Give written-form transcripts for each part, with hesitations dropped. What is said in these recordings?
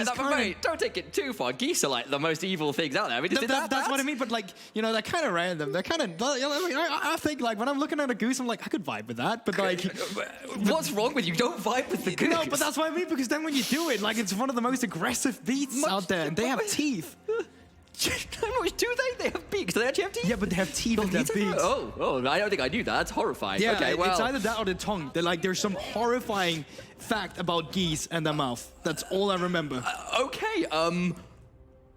don't take it too far. Geese are like the most evil things out there. I mean, that's what I mean. But like, you know, they're kind of random. They're kind of. I think like when I'm looking at a goose, I'm like, I could vibe with that. But like, what's wrong with you? Don't vibe with the goose. No, but that's what I mean, because then when you do it, like, it's one of the most aggressive beasts out there, and they have teeth. How much do they? They have beaks. Do they actually have teeth? Yeah, but they have teeth in their beaks. Oh, I don't think I knew that. That's horrifying. Yeah, okay, well, it's either that or the tongue. There's some horrifying fact about geese and their mouth. That's all I remember. Okay,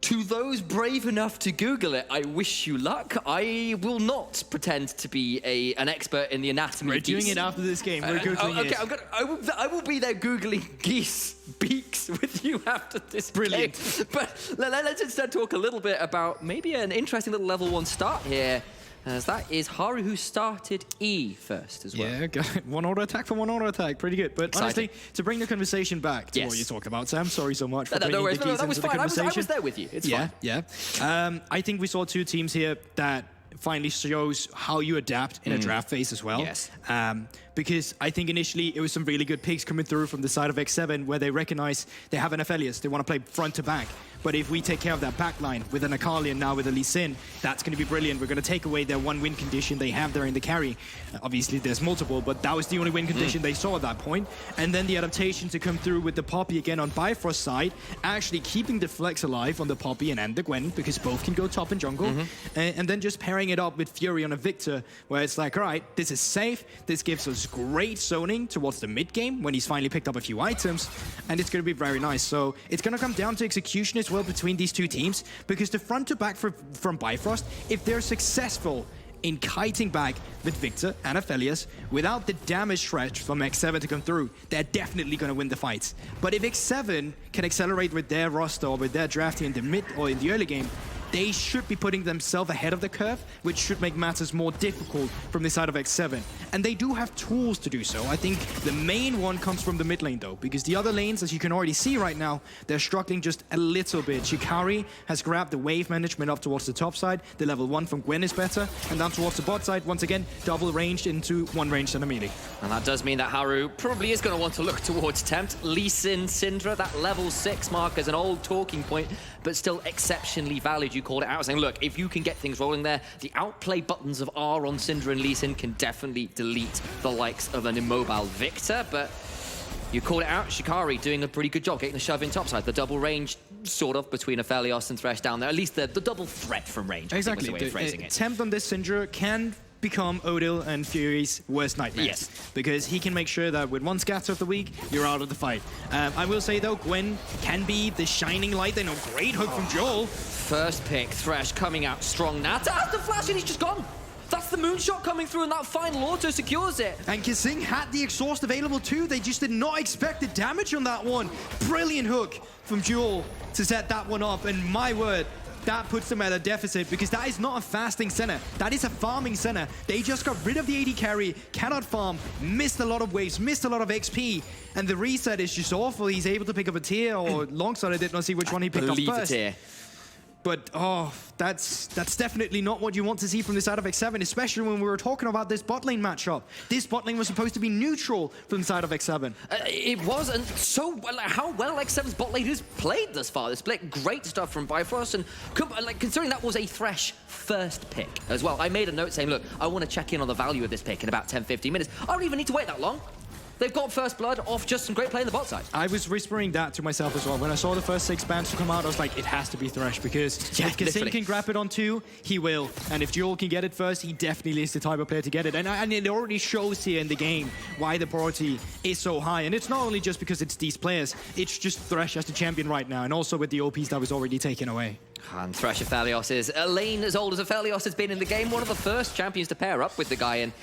to those brave enough to Google it, I wish you luck. I will not pretend to be an expert in the anatomy of geese. We're doing it after this game. We're Googling it. Okay, I will be there Googling geese beaks with you after this Brilliant. game. But let's instead talk a little bit about maybe an interesting little level 1 start here. As that is Haru, who started E first as well. Yeah, got it. One auto attack for one auto attack. Pretty good. But Exciting. honestly, to bring the conversation back to what you talk about, Sam, sorry so much for no worries. bringing the geese That was into the fine. conversation. I was there with you. It's fine. Yeah. I think we saw two teams here that finally shows how you adapt in a draft phase as well. Yes. Because I think initially it was some really good picks coming through from the side of X7 where they recognize they have an Aphelios. They want to play front to back. But if we take care of that back line with an Akali and now with a Lee Sin, that's going to be brilliant. We're going to take away their one win condition they have there in the carry. Obviously, there's multiple, but that was the only win condition they saw at that point. And then the adaptation to come through with the Poppy again on Bifrost side, actually keeping the flex alive on the Poppy and the Gwen, because both can go top and jungle. And then just pairing it up with Fury on a Victor, where it's like, all right, this is safe. This gives us great zoning towards the mid game when he's finally picked up a few items. And it's going to be very nice. So it's going to come down to execution as well between these two teams, because the front to back from Bifrost, if they're successful in kiting back with Victor and Aphelios without the damage threat from X7 to come through, they're definitely going to win the fights. But if X7 can accelerate with their roster or with their drafting in the mid or in the early game, they should be putting themselves ahead of the curve, which should make matters more difficult from the side of X7. And they do have tools to do so. I think the main one comes from the mid lane though, because the other lanes, as you can already see right now, they're struggling just a little bit. Shikari has grabbed the wave management up towards the top side. The level 1 from Gwen is better. And down towards the bot side, once again, double ranged into one ranged and a melee. And that does mean that Haru probably is going to want to look towards Tempt. Lee Sin, Syndra, that level 6 mark is an old talking point, but still exceptionally valid. You called it out, saying, look, if you can get things rolling there, the outplay buttons of R on Syndra and Lee Sin can definitely delete the likes of an immobile Victor, but you called it out. Shikari doing a pretty good job getting the shove in topside. The double range, sort of, between Aphelios and Thresh down there. At least the double threat from range. Exactly. I think was the way of phrasing it. Tempt on this Syndra can become Odil and Fury's worst nightmares. Yes. Because he can make sure that with one scatter of the week, you're out of the fight. I will say though, Gwen can be the shining light. They know, great hook from Joel. First pick, Thresh coming out strong. Nata has the flash and he's just gone. That's the moonshot coming through and that final auto secures it. And Kising had the exhaust available too. They just did not expect the damage on that one. Brilliant hook from Joel to set that one up. And my word, that puts them at a deficit, because that is not a fasting center. That is a farming center. They just got rid of the AD carry, cannot farm, missed a lot of waves, missed a lot of XP, and the reset is just awful. He's able to pick up a tier, or Longside, I did not see which one he picked up first. But, oh, that's definitely not what you want to see from this side of X7, especially when we were talking about this bot lane matchup. This bot lane was supposed to be neutral from the side of X7. It was, and so how well X7's bot lane has played thus far. They split great stuff from Bifrost, and considering that was a Thresh first pick as well. I made a note saying, look, I want to check in on the value of this pick in about 10-15 minutes. I don't even need to wait that long. They've got first blood off just some great play on the bot side. I was whispering that to myself as well. When I saw the first 6 bans come out, I was like, it has to be Thresh, because if Kising can grab it on 2, he will. And if Joel can get it first, he definitely is the type of player to get it. And it already shows here in the game why the priority is so high. And it's not only just because it's these players, it's just Thresh as the champion right now, and also with the OPs that was already taken away. And Thresh Aphelios is a lane as old as Aphelios has been in the game, one of the first champions to pair up with the guy in.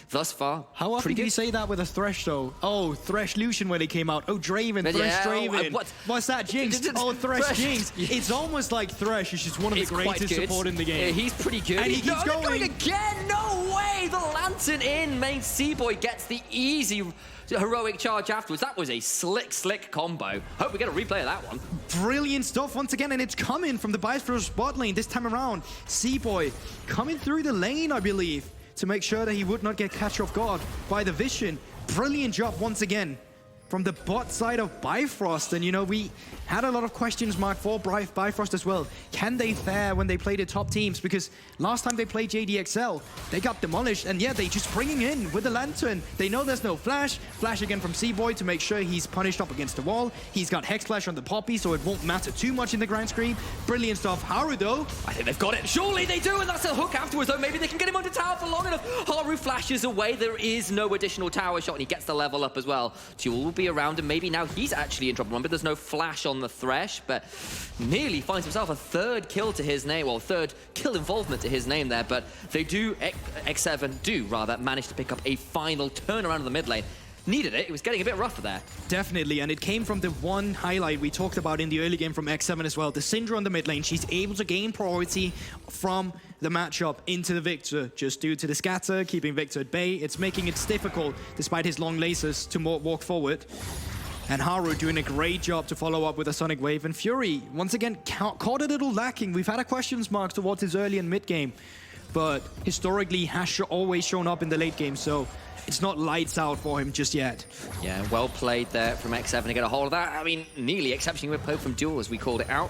Thus far, how often do you say that with a Thresh though? Oh, Thresh Lucian when he came out. Oh, Draven, Thresh Draven. What's that, Jinx? Oh, Thresh Jinx. It's almost like Thresh is just one of the greatest support in the game. Yeah, he's pretty good. And he keeps going again. No way! The Lantern in. Main C-Boy gets the easy heroic charge afterwards. That was a slick combo. Hope we get a replay of that one. Brilliant stuff once again, and it's coming from the Bifrost bot lane this time around. C-Boy coming through the lane, I believe, to make sure that he would not get catch off guard by the Vision. Brilliant job once again. from the bot side of Bifrost. And, you know, we had a lot of questions marked for Bifrost as well. Can they fare when they play the top teams? Because last time they played JDXL, they got demolished. And yeah, they just bring him in with the Lantern. They know there's no Flash. Flash again from C-Boy to make sure he's punished up against the wall. He's got Hex Flash on the Poppy, so it won't matter too much in the grand screen. Brilliant stuff. Haru, though. I think they've got it. Surely they do, and that's a hook afterwards, though. Maybe they can get him onto tower for long enough. Haru flashes away. There is no additional tower shot, and he gets the level up as well. Duel will be around, and maybe now he's actually in trouble. Remember, there's no Flash on the Thresh, but nearly finds himself a third kill to his name, well, third kill involvement to his name there, but they do, X7 do rather, manage to pick up a final turnaround in the mid lane. Needed it. It was getting a bit rougher there. Definitely, and it came from the one highlight we talked about in the early game from X7 as well. The Syndra on the mid lane, she's able to gain priority from the matchup into the Victor, just due to the scatter, keeping Victor at bay. It's making it difficult, despite his long lasers, to walk forward. And Haru doing a great job to follow up with a Sonic Wave. And Fury, once again, caught a little lacking. We've had a questions mark towards his early and mid game, but historically has always shown up in the late game, so it's not lights out for him just yet. Yeah, well played there from X7 to get a hold of that. I mean, nearly exceptionally well played from Duel, as we called it out.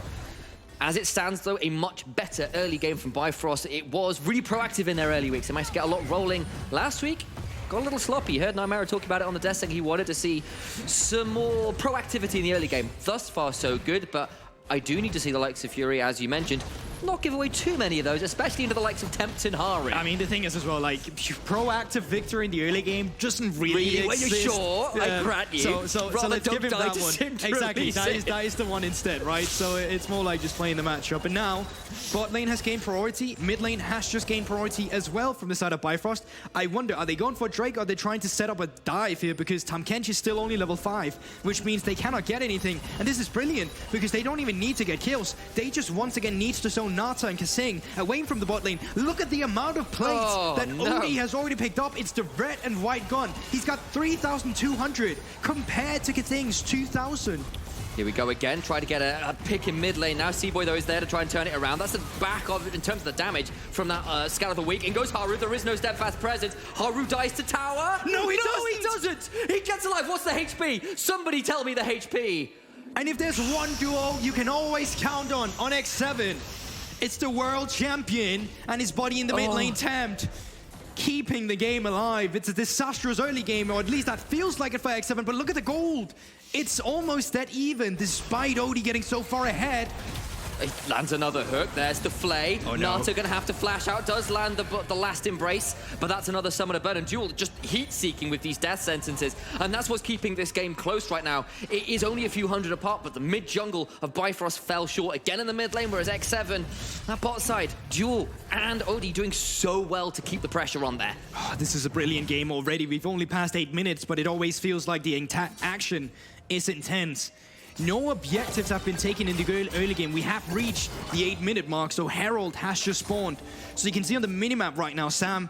As it stands, though, a much better early game from Bifrost. It was really proactive in their early weeks. They managed to get a lot rolling last week. Got a little sloppy. Heard Nightmare talk about it on the desk, saying he wanted to see some more proactivity in the early game. Thus far, so good, but I do need to see the likes of Fury, as you mentioned, not give away too many of those, especially into the likes of Tempt and Haru. I mean, the thing is as well, like, proactive victor in the early game doesn't really exist. When you're sure, I grant you. So let's give him that one. Exactly, that is the one instead, right? So it's more like just playing the matchup. And now, bot lane has gained priority, mid lane has just gained priority as well from the side of Bifrost. I wonder, are they going for Drake, or are they trying to set up a dive here? Because Tahm Kench is still only level 5, which means they cannot get anything. And this is brilliant, because they don't even need to get kills. They just once again need to zone Nata and Kasing away from the bot lane. Look at the amount of plates that Odie has already picked up. It's the red and white gun. He's got 3,200 compared to Kasing's 2,000. Here we go again, try to get a pick in mid lane. Now C-Boy, though, is there to try and turn it around. That's the back of it in terms of the damage from that Scout of the Week. In goes Haru, there is no steadfast presence. Haru dies to tower. No, he doesn't. He gets alive. What's the HP? Somebody tell me the HP. And if there's one duo you can always count on X7, it's the world champion and his body in the mid lane, Tempt, keeping the game alive. It's a disastrous early game, or at least that feels like it for X7, but look at the gold. It's almost that even, despite Odie getting so far ahead. He lands another hook. There's the Flay. Oh, no. Nata gonna have to flash out. Does land the last embrace, but that's another summoner burn. And Duel just heat-seeking with these death sentences. And that's what's keeping this game close right now. It is only a few hundred apart, but the mid-jungle of Bifrost fell short again in the mid lane, whereas X7, that bot side, Duel and Odie doing so well to keep the pressure on there. Oh, this is a brilliant game already. We've only passed 8 minutes, but it always feels like the action is intense. No objectives have been taken in the early game. We have reached the 8-minute mark, so Herald has just spawned. So you can see on the minimap right now, Sam,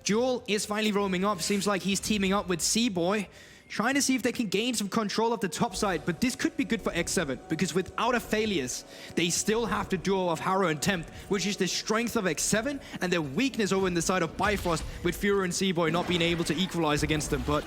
Duel is finally roaming up. Seems like he's teaming up with C-Boy, trying to see if they can gain some control of the top side. But this could be good for X7, because without a failures, they still have the duo of Haru and Tempt, which is the strength of X7 and their weakness over in the side of Bifrost, with Fury and C-Boy not being able to equalize against them. But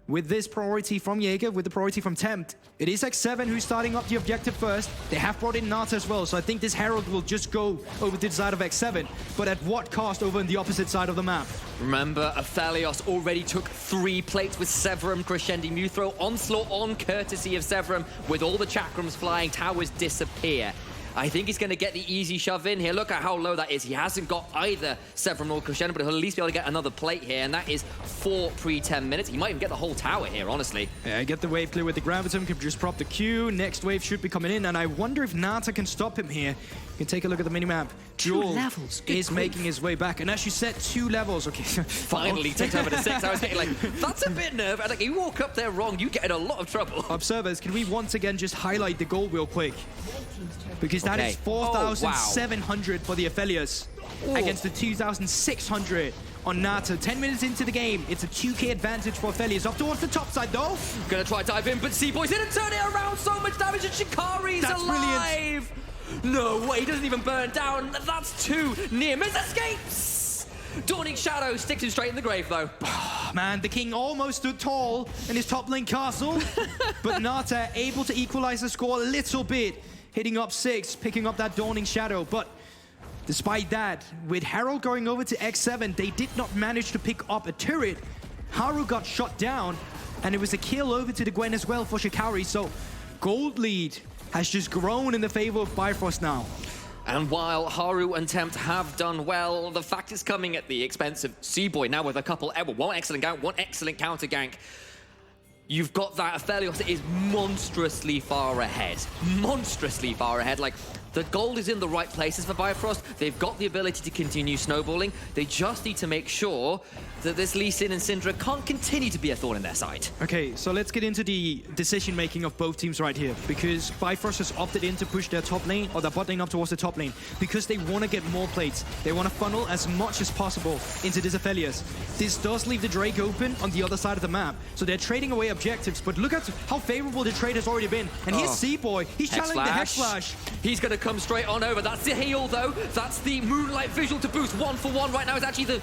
with this priority from Jaeger, with the priority from Tempt, it is X7 who's starting up the objective first. They have brought in Nata as well, so I think this Herald will just go over to the side of X7, but at what cost over on the opposite side of the map? Remember, Aphelios already took 3 plates with Severum, Crescendi Muthro, Onslaught on courtesy of Severum. With all the chakrams flying, towers disappear. I think he's going to get the easy shove in here. Look at how low that is. He hasn't got either Severum or Crescendo, but he'll at least be able to get another plate here, and that is 4 pre-10 minutes. He might even get the whole tower here, honestly. Yeah, get the wave clear with the Gravitum, can just prop the Q. Next wave should be coming in, and I wonder if Nata can stop him here. You can take a look at the minimap. Duel is making his way back, and as you said, 2 levels. Okay. Finally takes over to 6. I was thinking, like, that's a bit nerve. Like, you walk up there wrong, you get in a lot of trouble. Observers, can we once again just highlight the goal real quick? Because that is 4,700 for the Aphelios against the 2,600 on Nata. 10 minutes into the game, it's a 2k advantage for Aphelios. Up towards the top side, though. Gonna try to dive in, but C-Boy's in and turn it around. So much damage, and Shikari's alive. Brilliant. No way, he doesn't even burn down. That's 2 near miss escapes. Dawning Shadow sticks him straight in the grave, though. Man, the king almost stood tall in his top lane castle, but Nata able to equalize the score a little bit, hitting up 6, picking up that Dawning Shadow. But despite that, with Herald going over to X7, they did not manage to pick up a turret. Haru got shot down, and it was a kill over to the Gwen as well for Shikari. So gold lead has just grown in the favor of Bifrost now. And while Haru and Tempt have done well, the fact is coming at the expense of Seaboy now with a couple, one excellent gank, one excellent counter gank. You've got that Aphelios that is monstrously far ahead. Monstrously far ahead. Like, the gold is in the right places for Bifrost. They've got the ability to continue snowballing. They just need to make sure that this Lee Sin and Syndra can't continue to be a thorn in their side. Okay, so let's get into the decision-making of both teams right here, because Bifrost has opted in to push their top lane, or their bot lane up towards the top lane, because they want to get more plates. They want to funnel as much as possible into this Aphelios. This does leave the Drake open on the other side of the map, so they're trading away objectives, but look at how favorable the trade has already been. And here's Seaboy, he's channeling the Hex Flash. He's going to come straight on over. That's the heal, though. That's the Moonlight Visual to boost 1-for-1 right now. It's actually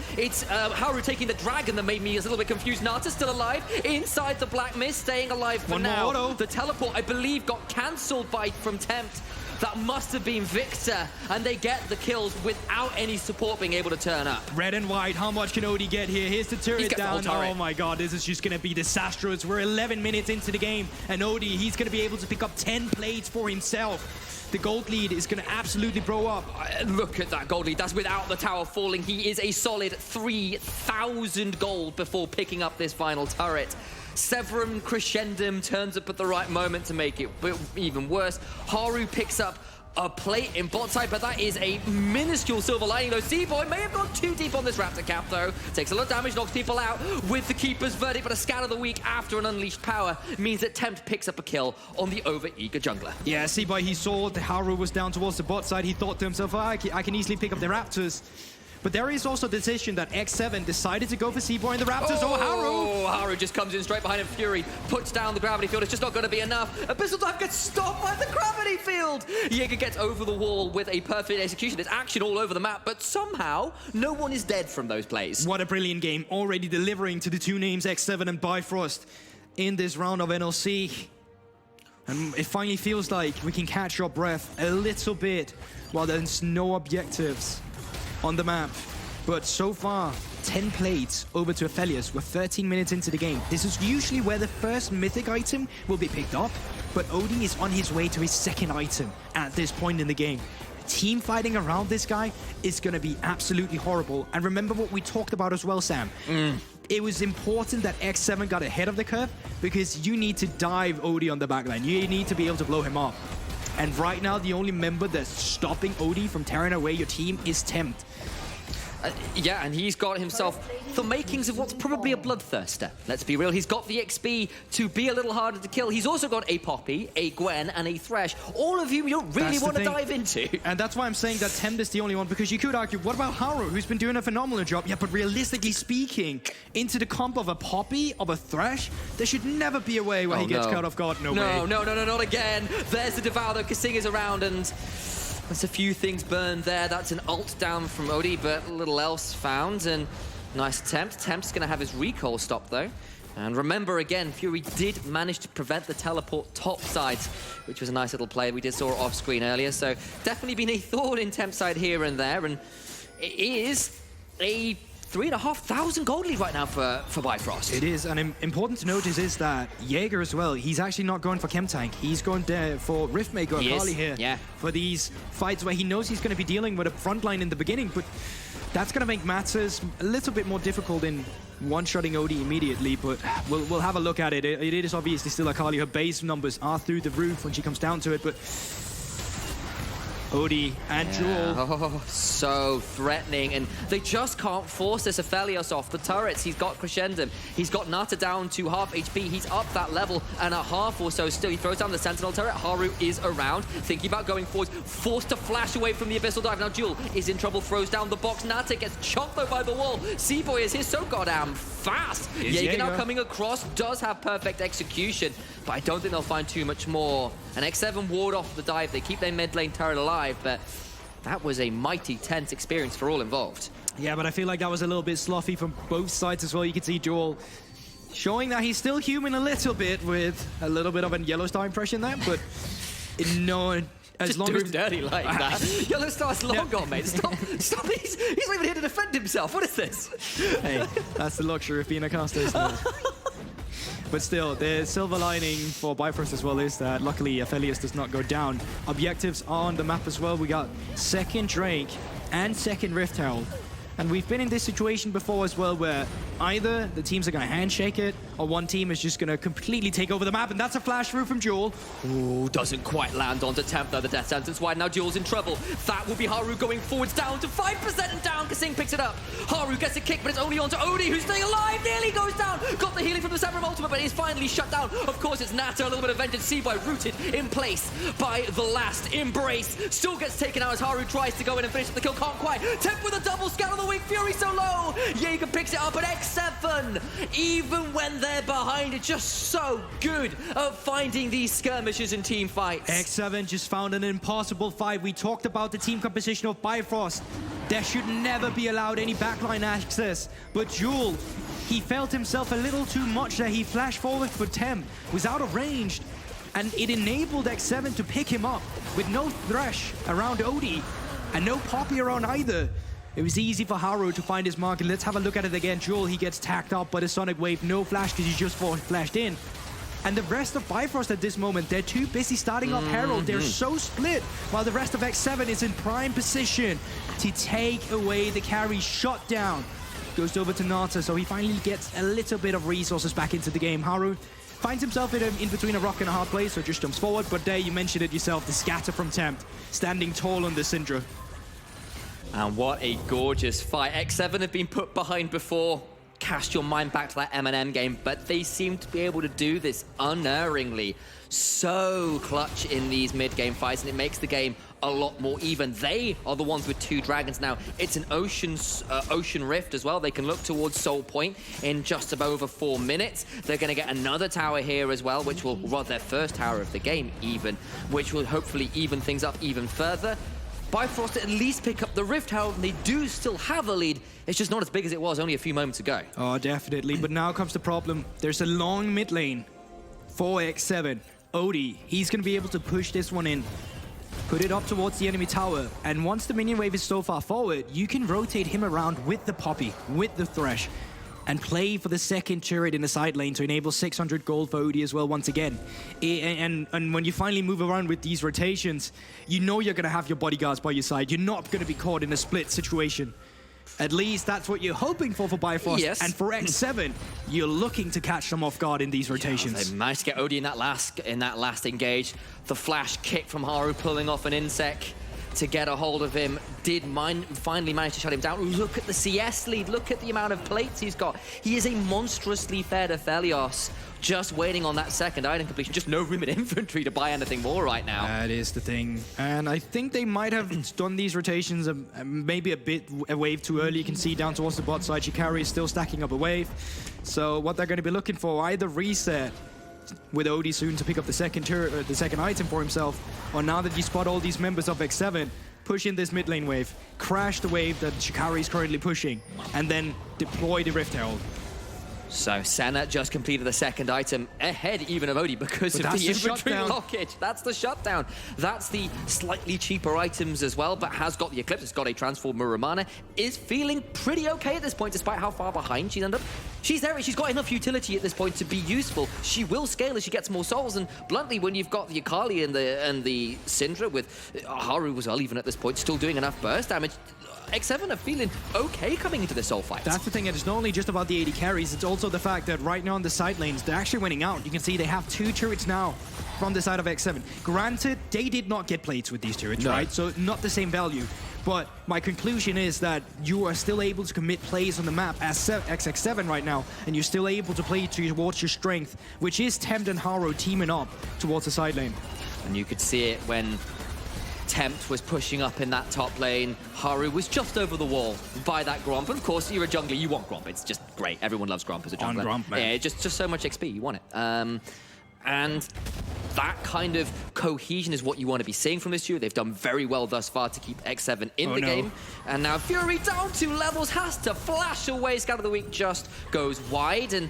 Haru taking the dragon that made me a little bit confused. Nata's still alive inside the Black Mist, staying alive for now. Auto. The teleport, I believe, got cancelled from Tempt. That must have been Victor, and they get the kills without any support being able to turn up. Red and white, how much can Odie get here? Here's the turret down. Turret. Oh my god, this is just going to be disastrous. We're 11 minutes into the game, and Odie, he's going to be able to pick up 10 plates for himself. The gold lead is going to absolutely blow up. Look at that gold lead. That's without the tower falling. He is a solid 3,000 gold before picking up this final turret. Severum Crescendum turns up at the right moment to make it even worse. Haru picks up a plate in bot side, but that is a minuscule silver lining, though. Seaboy may have gone too deep on this Raptor cap, though. Takes a lot of damage, knocks people out with the Keeper's Verdict, but a scan of the week after an Unleashed Power means that Tempt picks up a kill on the over-eager jungler. Yeah, Seaboy, he saw the Haru was down towards the bot side. He thought to himself, oh, I can easily pick up the Raptors. But there is also the decision that X7 decided to go for Seaboy and the Raptors. Oh, Haru just comes in straight behind him. Fury puts down the gravity field. It's just not going to be enough. Abyssal Dive gets stopped by the gravity field. Jaeger gets over the wall with a perfect execution. There's action all over the map, but somehow no one is dead from those plays. What a brilliant game. Already delivering to the two names, X7 and Bifrost, in this round of NLC. And it finally feels like we can catch our breath a little bit while there's no objectives on the map. But so far, 10 plates over to Aphelios. We're 13 minutes into the game. This is usually where the first mythic item will be picked up, but Odie is on his way to his second item at this point in the game. Team fighting around this guy is going to be absolutely horrible. And remember what we talked about as well, Sam. It was important that X7 got ahead of the curve, because you need to dive Odie on the backline. You need to be able to blow him up. And right now, the only member that's stopping Odie from tearing away your team is Tempt. Yeah, and he's got himself the makings of what's probably a bloodthirster. Let's be real, he's got the XP to be a little harder to kill. He's also got a Poppy, a Gwen, and a Thresh. All of you don't really want to dive into. And that's why I'm saying that Tempt is the only one, because you could argue, what about Haru, who's been doing a phenomenal job? Yeah, but realistically speaking, into the comp of a Poppy, of a Thresh, there should never be a way where he gets caught off guard. No way. No, not again. There's the Devour, though. Kasing is around, and there's a few things burned there. That's an ult down from Odie, but little else found. And nice attempt. Tempt's going to have his recall stopped, though. And remember, again, Fury did manage to prevent the teleport top side, which was a nice little play. We did saw it off screen earlier. So definitely been a thorn in Tempt side here and there. And it is a 3,500 gold lead right now for Bifrost. It is, and important to notice is that Jaeger as well, he's actually not going for Chem Tank. He's going there for Riftmaker Akali here for these fights where he knows he's going to be dealing with a front line in the beginning, but that's going to make matters a little bit more difficult in one-shotting Odie immediately, but we'll have a look at it. It is obviously still Akali. Her base numbers are through the roof when she comes down to it, but Odie and Jewel. Oh, so threatening. And they just can't force this Aphelios off the turrets. He's got Crescendum. He's got Nata down to half HP. He's up that level and a half or so still. He throws down the Sentinel turret. Haru is around, thinking about going forward. Forced to flash away from the Abyssal Dive. Now Jewel is in trouble, throws down the box. Nata gets chopped though by the wall. Seaboy is here so goddamn fast. Jaeger now coming across, does have perfect execution, but I don't think they'll find too much more. And X7 ward off the dive. They keep their mid lane turret alive, but that was a mighty tense experience for all involved. Yeah, but I feel like that was a little bit sloppy from both sides as well. You can see Joel showing that he's still human a little bit with a little bit of a yellow star impression there, but no, as just long do as him dirty like that. Yellow Star's long gone, mate. Stop. He's not even here to defend himself. What is this? Hey, that's the luxury of being a caster, isn't it? But still, the silver lining for Bifrost as well is that luckily Aphelios does not go down. Objectives are on the map as well. We got second Drake and second Rift Herald. And we've been in this situation before as well, where either the teams are going to handshake it, or one team is just going to completely take over the map, and that's a flash through from Jewel. Ooh, doesn't quite land onto Temp, though. The death sentence wide. Now Jewel's in trouble. That will be Haru going forwards, down to 5% and down. Kasing picks it up. Haru gets a kick, but it's only onto Odie, who's staying alive. Nearly goes down. Got the healing from the Samurai ultimate, but he's finally shut down. Of course, it's Nata. A little bit of vengeance. C-Boy rooted in place by the last embrace. Still gets taken out as Haru tries to go in and finish the kill. Can't quite. Temp with a double scout on the wing. Fury so low. Jaeger picks it up at X7. Even when they're behind, it's just so good at finding these skirmishes and team fights. X7 just found an impossible fight. We talked about the team composition of Bifrost. There should never be allowed any backline access. But Jewel, he felt himself a little too much there. He flashed forward for Temp, was out of range, and it enabled X7 to pick him up with no Thresh around Odie and no Poppy around either. It was easy for Haru to find his mark, and let's have a look at it again. Jewel, he gets tacked up by the Sonic Wave, no flash because he just flashed in. And the rest of Bifrost at this moment, they're too busy starting off Herald. They're so split, while the rest of X7 is in prime position to take away the carry. Shot down. Goes over to Nata, so he finally gets a little bit of resources back into the game. Haru finds himself in between a rock and a hard place, so just jumps forward. But there, you mentioned it yourself, the scatter from Temp, standing tall on the Syndra. And what a gorgeous fight. X7 have been put behind before. Cast your mind back to that M&M game, but they seem to be able to do this unerringly. So clutch in these mid-game fights, and it makes the game a lot more even. They are the ones with 2 dragons now. It's an ocean rift as well. They can look towards Soul Point in just about over 4 minutes. They're going to get another tower here as well, which will run their first tower of the game even, which will hopefully even things up even further. Bifrost at least pick up the Rift Herald, and they do still have a lead. It's just not as big as it was only a few moments ago. Oh, definitely. But now comes the problem. There's a long mid lane for X7. Odie, he's going to be able to push this one in, put it up towards the enemy tower. And once the minion wave is so far forward, you can rotate him around with the Poppy, with the Thresh, and play for the second turret in the side lane to enable 600 gold for Odie as well once again. And when you finally move around with these rotations, you know you're going to have your bodyguards by your side. You're not going to be caught in a split situation. At least that's what you're hoping for Bifrost. Yes. And for X7, you're looking to catch them off guard in these rotations. Yeah, they managed to get Odie in that last engage. The flash kick from Haru pulling off an insect to get a hold of him, finally manage to shut him down. Look at the CS lead, look at the amount of plates he's got. He is a monstrously fed Aphelios, just waiting on that second item completion. Just no room in infantry to buy anything more right now. That is the thing. And I think they might have done these rotations maybe a wave too early. You can see down towards the bot side, Shikari is still stacking up a wave. So what they're going to be looking for, either reset with Odie soon to pick up the second item for himself, or now that you spot all these members of X7, push in this mid lane wave, crash the wave that Shikari is currently pushing, and then deploy the Rift Herald. So Senna just completed the second item ahead even of Odie because of the infantry blockage. That's the shutdown. That's the slightly cheaper items as well, but has got the Eclipse. It's got a transform Muramana. Is feeling pretty okay at this point, despite how far behind she's ended up. She's there. She's got enough utility at this point to be useful. She will scale as she gets more souls. And bluntly, when you've got the Akali and the Syndra with Haru as well, even at this point, still doing enough burst damage, X7 are feeling okay coming into this soul fight. That's the thing, and it's not only just about the 80 carries, it's also the fact that right now on the side lanes, they're actually winning out. You can see they have 2 turrets now from the side of X7. Granted, they did not get plates with these turrets, right? So not the same value. But my conclusion is that you are still able to commit plays on the map as XX7 right now, and you're still able to play towards your strength, which is Tempt and Haru teaming up towards the side lane. And you could see it when Tempt was pushing up in that top lane. Haru was just over the wall by that Gromp. And of course, you're a jungler, you want Gromp. It's just great. Everyone loves Gromp as a jungler. On Gromp, man. Yeah, just so much XP, you want it. And that kind of cohesion is what you want to be seeing from this duo. They've done very well thus far to keep X7 in the game. And now Fury down 2 levels, has to flash away. Scout of the Week just goes wide, and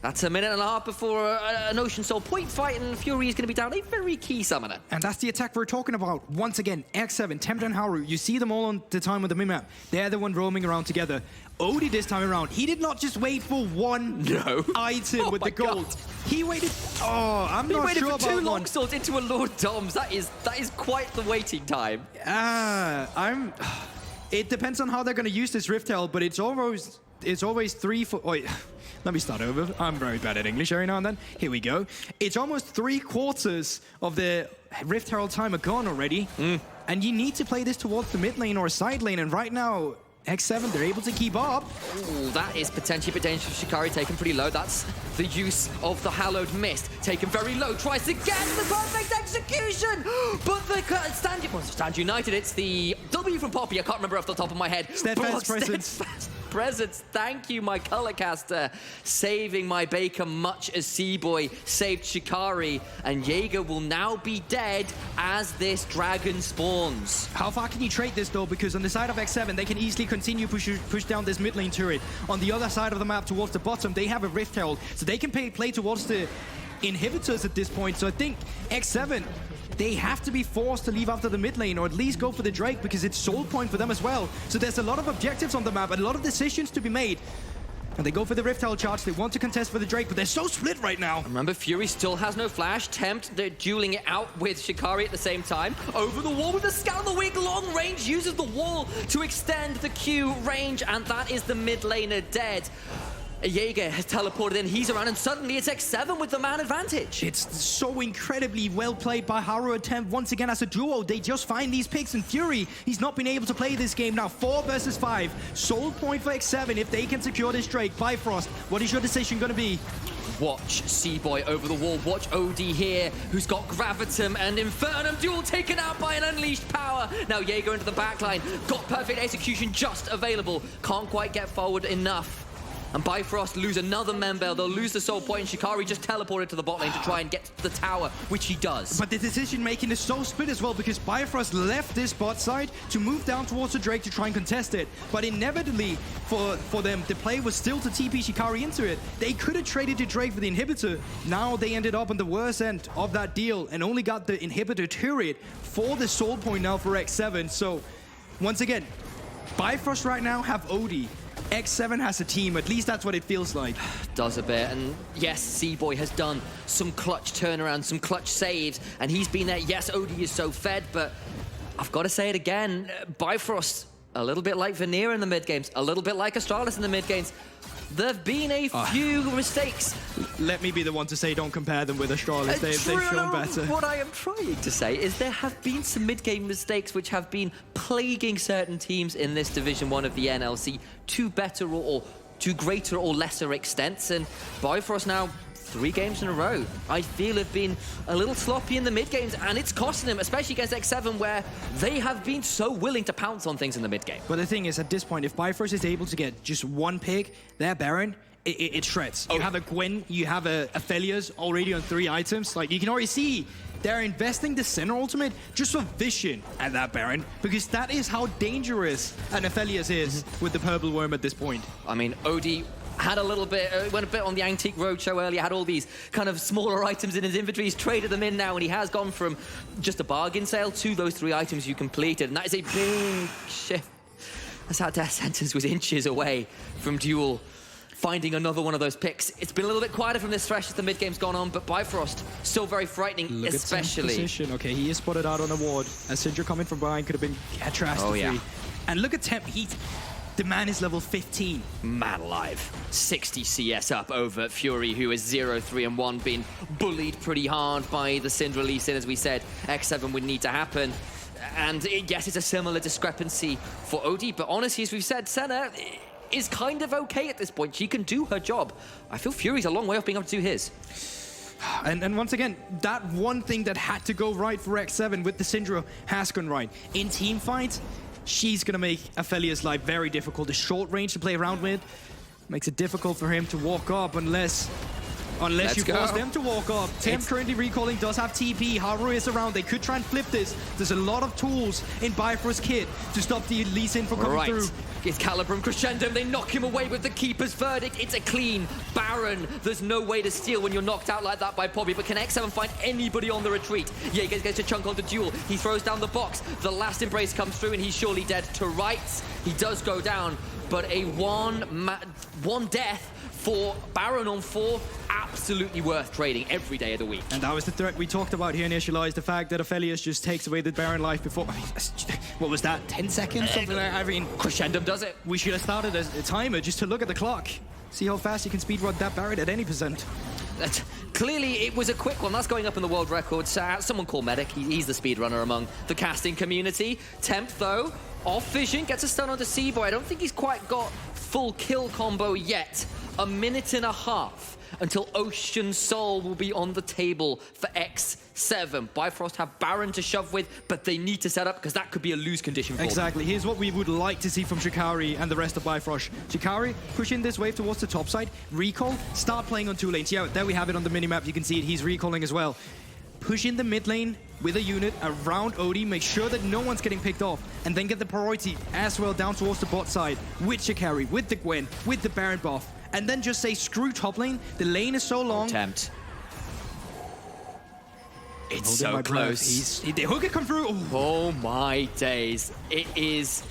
that's a minute and a half before an Ocean Soul point fight, and Fury is going to be down a very key summoner. And that's the attack we're talking about. Once again, X7, Tempt and Haru, you see them all on the time with the minmap. They're the one roaming around together. Odie this time around, he did not just wait for one item with the gold. God. He waited, I'm not sure about for 2 long swords into a Lord Doms. That is quite the waiting time. It depends on how they're going to use this Rift Herald, but it's always 3 for... Oh, let me start over. I'm very bad at English every now and then. Here we go. It's almost 3/4 of the Rift Herald time are gone already. And you need to play this towards the mid lane or side lane. And right now, X7, they're able to keep up. Ooh, that is potentially a bit dangerous. Shikari taken pretty low. That's the use of the Hallowed Mist. Taken very low. Tries to get the perfect execution. But the Stand United, it's the W from Poppy. I can't remember off the top of my head. Steadfast Presence. Steadfast Presence. Thank you, my color caster. Saving my Baker much as Seaboy saved Shikari. And Jaeger will now be dead as this dragon spawns. How far can you trade this, though? Because on the side of X7, they can easily continue push down this mid lane turret. On the other side of the map, towards the bottom, they have a Rift Herald. So they can play towards the inhibitors at this point. So I think X7, they have to be forced to leave after the mid lane, or at least go for the Drake, because it's soul point for them as well. So there's a lot of objectives on the map and a lot of decisions to be made. And they go for the Rift Herald charge. They want to contest for the Drake, but they're so split right now. Remember, Fury still has no flash. Tempt, they're dueling it out with Shikari at the same time. Over the wall with the Scout of the Week. Long range, uses the wall to extend the Q range, and that is the mid laner dead. Jaeger has teleported in, he's around, and suddenly it's X7 with the man advantage. It's so incredibly well played by Haru and Tempt once again as a duo. They just find these picks, and Fury, he's not been able to play this game now. 4 versus 5. Soul point for X7 if they can secure this Drake. Bifrost, what is your decision going to be? Watch Seaboy over the wall. Watch OD here, who's got Gravitum and Infernum duel taken out by an unleashed power. Now Jaeger into the backline. Got perfect execution just available. Can't quite get forward enough. And Bifrost lose another member. They'll lose the soul point, and Shikari just teleported to the bot lane to try and get to the tower, which he does. But the decision making is so split as well, because Bifrost left this bot side to move down towards the Drake to try and contest it. But inevitably, for them, the play was still to TP Shikari into it. They could have traded to Drake for the inhibitor. Now they ended up on the worst end of that deal and only got the inhibitor turret for the soul point now for X7. So, once again, Bifrost right now have OD. X7 has a team, at least that's what it feels like. Does a bit, and yes, Seaboy has done some clutch turnarounds, some clutch saves, and he's been there. Yes, OD is so fed, but I've got to say it again, Bifrost, a little bit like Veneer in the mid-games, a little bit like Astralis in the mid-games. There have been a few mistakes. Let me be the one to say don't compare them with Astralis. They've shown better. What I am trying to say is there have been some mid-game mistakes which have been plaguing certain teams in this Division 1 of the NLC to better or to greater or lesser extents. And Bifrost now 3 games in a row, I feel, have been a little sloppy in the mid-games, and it's costing them, especially against X7, where they have been so willing to pounce on things in the mid-game. But the thing is, at this point, if Bifrost is able to get just 1 pick, their Baron, it shreds. You have a Gwen, you have a Aphelios already on 3 items. Like, you can already see they're investing the center ultimate just for vision at that Baron, because that is how dangerous an Aphelios is with the Purple Worm at this point. I mean, OD had a little bit, went a bit on the Antique Roadshow earlier, had all these kind of smaller items in his inventory. He's traded them in now, and he has gone from just a bargain sale to those 3 items you completed, and that is a big shift. That's how Death Sentence was inches away from Duel finding another one of those picks. It's been a little bit quieter from this Thresh as the mid-game's gone on, but Bifrost, still very frightening, Look especially. At position. Okay, he is spotted out on a ward. A Syndra coming from behind could have been catastrophe. Oh, yeah. And look at Temp, the man is level 15. Man alive. 60 CS up over Fury, who is 0-3-1, being bullied pretty hard by the Syndra Lee Sin, as we said. X7 would need to happen. And yes, it's a similar discrepancy for OD, but honestly, as we've said, Senna is kind of okay at this point. She can do her job. I feel Fury's a long way off being able to do his. And once again, that one thing that had to go right for X7 with the Syndra has gone right. In team fights, she's going to make Aphelios' life very difficult. The short range to play around with makes it difficult for him to walk up unless Unless Let's you force go. them to walk up. Temp currently recalling, does have TP. Haru is around. They could try and flip this. There's a lot of tools in Bifrost's kit to stop the Lee Sin from coming through. It's Calibrum Crescendum. They knock him away with the Keeper's Verdict. It's a clean Baron. There's no way to steal when you're knocked out like that by Poppy. But can X7 find anybody on the retreat? Jaeger gets a chunk on the duel. He throws down the box. The last embrace comes through and he's surely dead. To rights, he does go down. But a one death for Baron on 4, absolutely worth trading every day of the week. And that was the threat we talked about here initialized, the fact that Aphelios just takes away the Baron life before. I mean, what was that, 10 seconds? Something like that. I mean, Crescendum does it. we should have started a timer just to look at the clock. See how fast you can speedrun that Baron at any percent. Clearly, it was a quick one. That's going up in the world records. Someone call Medic. He's the speedrunner among the casting community. Temp, though, off vision, gets a stun onto C-Boy. I don't think he's quite got full kill combo yet. A minute and a half until Ocean Soul will be on the table for X7. Bifrost have Baron to shove with, but they need to set up because that could be a lose condition for them. Exactly. Here's what we would like to see from Shikari and the rest of Bifrost. Shikari, pushing this wave towards the top side. Recall, start playing on 2 lanes. Yeah, there we have it on the minimap. You can see it. He's recalling as well. Push in the mid lane with a unit around Odie, make sure that no one's getting picked off, and then get the priority as well down towards the bot side with Shikari, with the Gwen, with the Baron buff, and then just say, screw top lane, the lane is so long. Tempt. It's Holding so close. The hooker come through. Oh my days. It is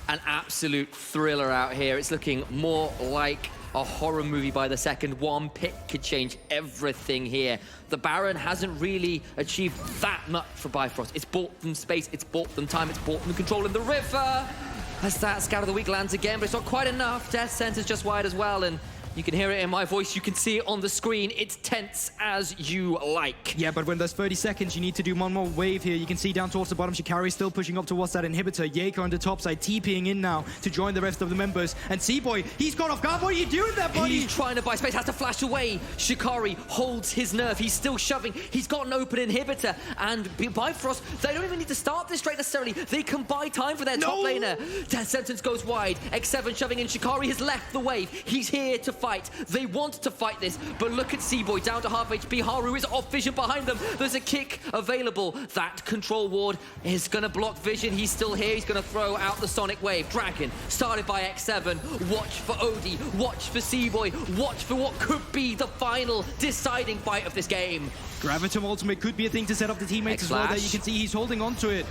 an absolute thriller out here. It's looking more like a horror movie by the second. One pick could change everything here. The Baron hasn't really achieved that much for Bifrost. It's bought them space, it's bought them time, it's bought them control in the river. As that Scout of the Week lands again, but it's not quite enough. Death Sentence just wide as well, and you can hear it in my voice, you can see it on the screen. It's tense as you like. Yeah, but when there's 30 seconds, you need to do one more wave here. You can see down towards the bottom, Shikari still pushing up towards that inhibitor. Jaeger on the top side, TPing in now to join the rest of the members. And C-Boy, he's got off guard. What are you doing there, buddy? He's trying to buy space, has to flash away. Shikari holds his nerve. He's still shoving. He's got an open inhibitor. And Bifrost, they don't even need to start this straight necessarily. They can buy time for their top laner. Death Sentence goes wide. X7 shoving in. Shikari has left the wave. He's here to fight. They want to fight this, but look at C-Boy down to half HP. Haru is off vision behind them. There's a kick available. That control ward is going to block vision. He's still here. He's going to throw out the Sonic Wave. Dragon started by X7. Watch for Odie. Watch for C-Boy. Watch for what could be the final deciding fight of this game. Gravitum Ultimate could be a thing to set up the teammates as well. There you can see he's holding on to it.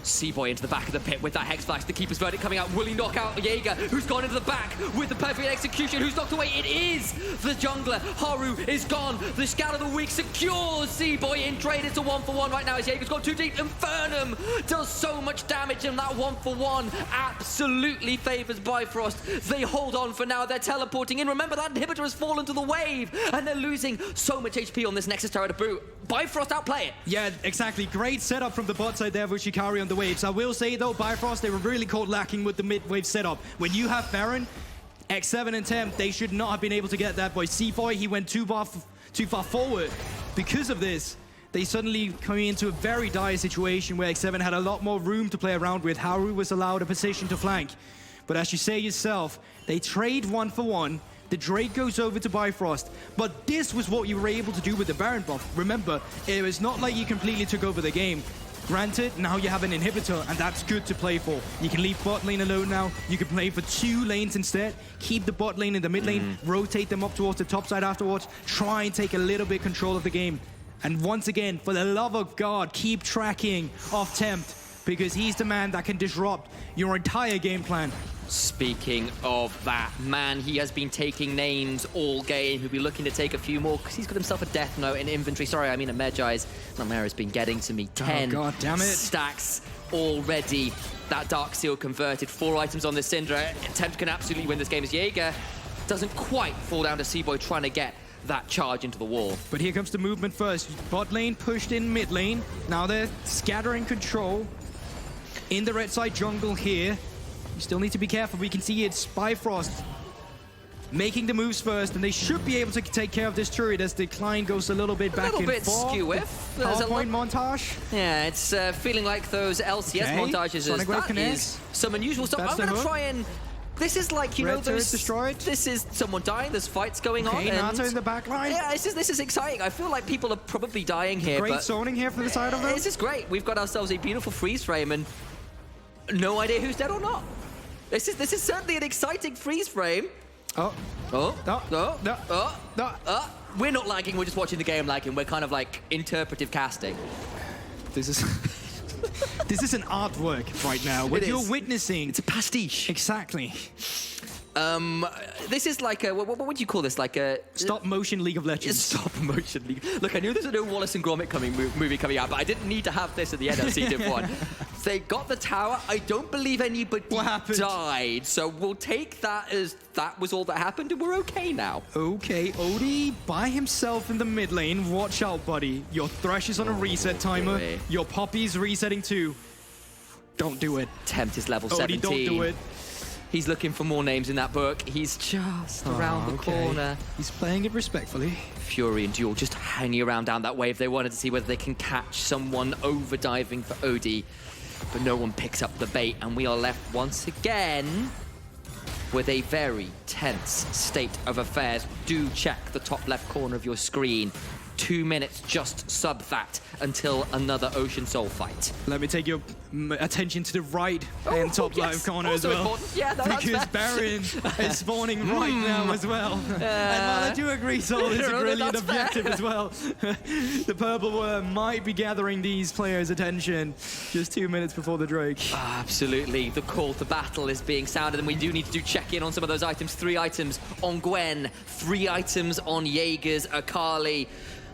C-Boy into the back of the pit with that Hex Flash. The Keeper's Verdict coming out. Will he knock out Jaeger, who's gone into the back with the perfect execution? Who's knocked away? It is the jungler. Haru is gone. The Scout of the Week secures C-Boy in trade. It's a 1-for-1 right now as Jaeger's gone too deep. Infernum does so much damage, and that 1-for-1 absolutely favors Bifrost. They hold on for now. They're teleporting in. Remember, that inhibitor has fallen to the wave, and they're losing so much HP on this Nexus Tower to boot. Bifrost outplay it. Yeah, exactly. Great setup from the bot side there with Shikari on the waves. I will say, though, Bifrost, they were really caught lacking with the mid-wave setup. When you have Baron, X7 and Temp, they should not have been able to get that by C4. He went too far forward. Because of this, they suddenly come into a very dire situation where X7 had a lot more room to play around with. Haru was allowed a position to flank. But as you say yourself, they trade 1-for-1. The Drake goes over to Bifrost, but this was what you were able to do with the Baron buff. Remember, it was not like you completely took over the game. Granted, now you have an inhibitor, and that's good to play for. You can leave bot lane alone now. You can play for 2 lanes instead. Keep the bot lane and the mid lane, rotate them up towards the top side afterwards. Try and take a little bit control of the game. And once again, for the love of God, keep tracking off Tempt, because he's the man that can disrupt your entire game plan. Speaking of that, man, he has been taking names all game. He'll be looking to take a few more because he's got himself a death note in inventory. Sorry, I mean a Medjai's. Nightmare's been getting to me. 10 God damn it. stacks already. That Dark Seal converted. 4 items on the Syndra. Tempt can absolutely win this game as Jaeger doesn't quite fall down to C-Boy trying to get that charge into the wall. But here comes the movement first. Bot lane pushed in mid lane. Now they're scattering control in the red side jungle here. You still need to be careful. We can see it's Bifrost making the moves first, and they should be able to take care of this turret as the Klein goes a little bit back and forth. A little bit skew-if. PowerPoint montage. Yeah, it's feeling like those LCS montages. Sonic Wave That connects. is some unusual stuff. That's I'm going the to hook. try and This is like, you know, Red turret destroyed. This is someone dying, there's fights going on. Okay, Nato in the back line. Yeah, this is exciting. I feel like people are probably dying here. Great zoning here from the side of them. This is great. We've got ourselves a beautiful freeze frame and no idea who's dead or not. This is certainly an exciting freeze frame. Oh. Oh. No. No. No. Oh. No. We're not lagging, we're just watching the game lagging. We're kind of like interpretive casting. This is... This is an artwork right now. What you're witnessing... It's a pastiche. Exactly. This is like a... What would you call this? Like a... Stop motion League of Legends. Stop motion League. Look, I knew there's a new Wallace and Gromit movie coming out, but I didn't need to have this at the NLC Div 1. They got the tower. I don't believe anybody died, so we'll take that as that was all that happened, and we're okay now. Okay, Odie by himself in the mid lane. Watch out, buddy. Your Thresh is on a reset timer. Boy. Your Poppy's resetting too. Don't do it. Tempt is level Odie, 17. don't do it. He's looking for more names in that book. He's just around the corner. He's playing it respectfully. Fury and Duel just hanging around down that wave. They wanted to see whether they can catch someone overdiving for Odie, but no one picks up the bait, and we are left once again with a very tense state of affairs. Do check the top left corner of your screen. 2 minutes, just sub that until another Ocean Soul fight. Let me take your attention to the right and top left corner also as well. Important. Yeah, no, because Baron is spawning right now as well. And while I do agree, Soul is a brilliant objective as well. The Purple Worm might be gathering these players' attention just 2 minutes before the Drake. Absolutely, the call to battle is being sounded, and we do need to do check-in on some of those items. 3 items on Gwen, 3 items on Jaeger's Akali.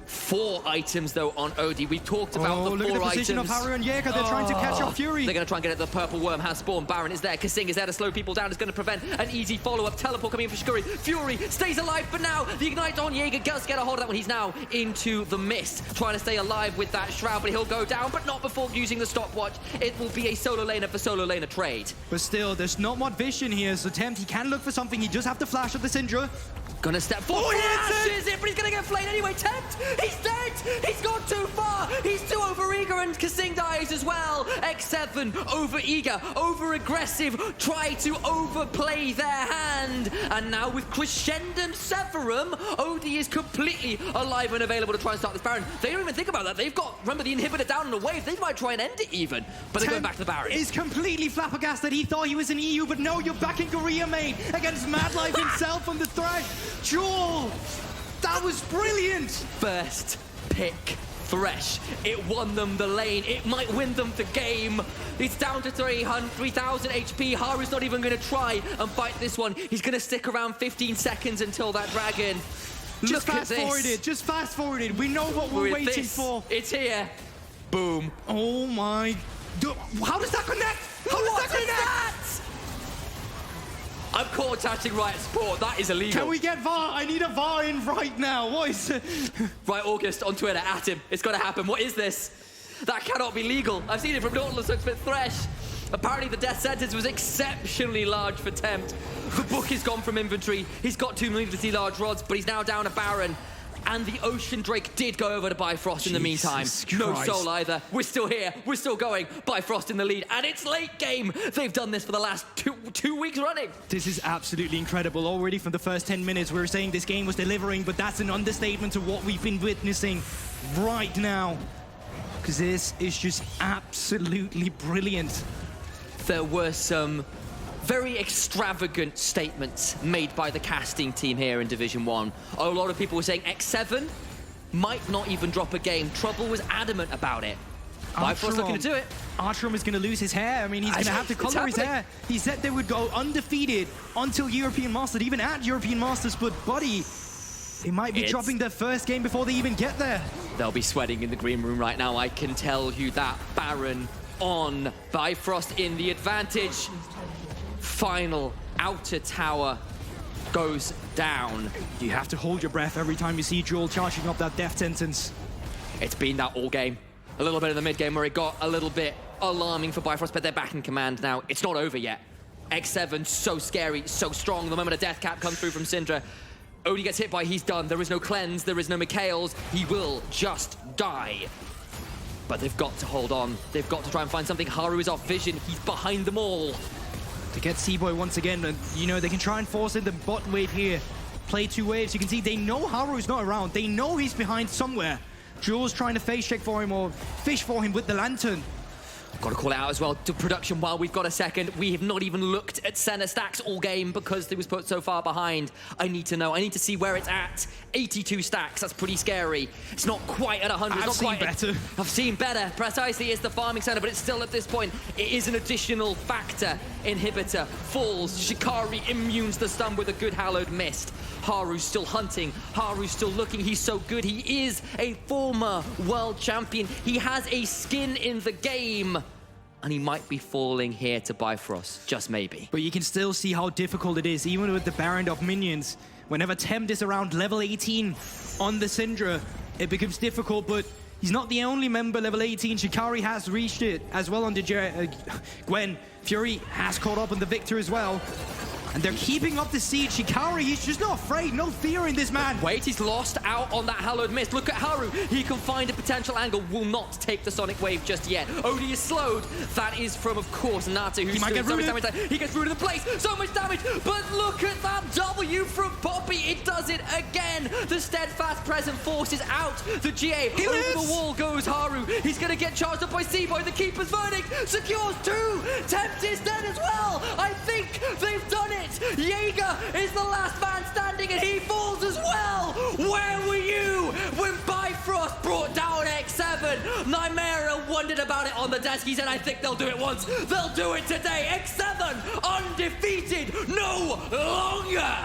4 items, though, on Odie. We talked about the 4 items. Look at the position of Haru and Jaeger. They're trying to catch up Fury. They're going to try and get it. The Purple Worm has spawned. Baron is there. Kasing is there to slow people down. It's going to prevent an easy follow-up. Teleport coming in for Shikori. Fury stays alive, but now the Ignite on Jaeger does get a hold of that one. He's now into the mist, trying to stay alive with that Shroud, but he'll go down, but not before using the stopwatch. It will be a solo laner for solo laner trade. But still, there's not much vision here, so Tempt, he can look for something. He does have the flash of the Syndra. Gonna step forward. Flashes it, but he's gonna get flayed anyway. Tempt, he's dead. He's gone too far. He's too over-eager, and Kasing dies as well. X7, over-eager, over-aggressive, try to overplay their hand. And now with Crescendum Severum, Odie is completely alive and available to try and start this Baron. They don't even think about that. They've got, remember, the inhibitor down on a wave. They might try and end it even, but they're going back to the Baron. Is completely flabbergasted. He thought he was in EU, but no, you're back in Korea, mate, against Mad Life himself on the Thresh. Jewel, that was brilliant. First pick Thresh. It won them the lane. It might win them the game. It's down to 3,000 HP. Haru's not even going to try and fight this one. He's going to stick around 15 seconds until that dragon. Just fast forwarded. Just fast forwarded. We know what we're waiting for. It's here. Boom. Oh my. How does that connect? How does that connect? I'm caught touching Riot Sport. That is illegal. Can we get VAR? I need a VAR in right now. What is it? Right, August on Twitter, at him. It's got to happen. What is this? That cannot be legal. I've seen it from Nautilus and Thresh. Apparently the death sentence was exceptionally large for Tempt. The book is gone from inventory. He's got 2 needlessly large rods, but he's now down a Baron. And the Ocean Drake did go over to Bifrost in the meantime. No Soul either. We're still here. We're still going. Bifrost in the lead. And it's late game. They've done this for the last two weeks running. This is absolutely incredible. Already from the first 10 minutes, we were saying this game was delivering, but that's an understatement to what we've been witnessing right now. Because this is just absolutely brilliant. There were some very extravagant statements made by the casting team here in Division 1. A lot of people were saying X7 might not even drop a game. Trouble was adamant about it. Bifrost looking to do it. Artrum is going to lose his hair. I mean, he's going to have to color his hair. He said they would go undefeated until European Masters, even at European Masters, but buddy, they might be dropping their first game before they even get there. They'll be sweating in the green room right now. I can tell you that. Baron on, Bifrost in the advantage. Final outer tower goes down. You have to hold your breath every time you see Joel charging up that death sentence. It's been that all game. A little bit in the mid game where it got a little bit alarming for Bifrost, but they're back in command now. It's not over yet. X7, so scary, so strong. The moment a death cap comes through from Syndra, Odie gets hit by, he's done. There is no cleanse, there is no Mikhails. He will just die. But they've got to hold on. They've got to try and find something. Haru is off vision. He's behind them all. They get C-Boy once again, and you know, they can try and force in the bot wave here. Play 2 waves. You can see they know Haru's not around. They know he's behind somewhere. Jules trying to face check for him or fish for him with the lantern. Got to call it out as well to production while we've got a second. We have not even looked at center stacks all game because it was put so far behind. I need to know. I need to see where it's at. 82 stacks. That's pretty scary. It's not quite at 100. I've seen better. I've seen better. Precisely is the farming center, but it's still at this point. It is an additional factor. Inhibitor falls. Shikari immunes the stun with a good hallowed mist. Haru's still hunting. Haru's still looking. He's so good. He is a former world champion. He has a skin in the game. And he might be falling here to Bifrost, just maybe. But you can still see how difficult it is, even with the Baron of minions. Whenever Tempt is around level 18 on the Syndra, it becomes difficult, but he's not the only member level 18. Shikari has reached it as well on the Gwen. Fury has caught up on the Victor as well. And they're keeping up the siege. Shikari, he's just not afraid. No fear in this man. Wait, he's lost out on that hallowed mist. Look at Haru. He can find a potential angle. Will not take the sonic wave just yet. Odie is slowed. That is from, of course, Nata, who's might doing get so much rooted. damage. He gets rooted in place. So much damage. But look at that W from Poppy. It does it again. The steadfast present forces out the GA. He Over lives. the wall goes Haru. He's going to get charged up by C-Boy. The Keeper's verdict secures 2. Tempt is dead as well. I think they've done it. Jaeger is the last man standing and he falls as well. Where were you when Bifrost brought down X7? Nymera wondered about it on the desk. He said, I think they'll do it once. They'll do it today. X7 undefeated no longer.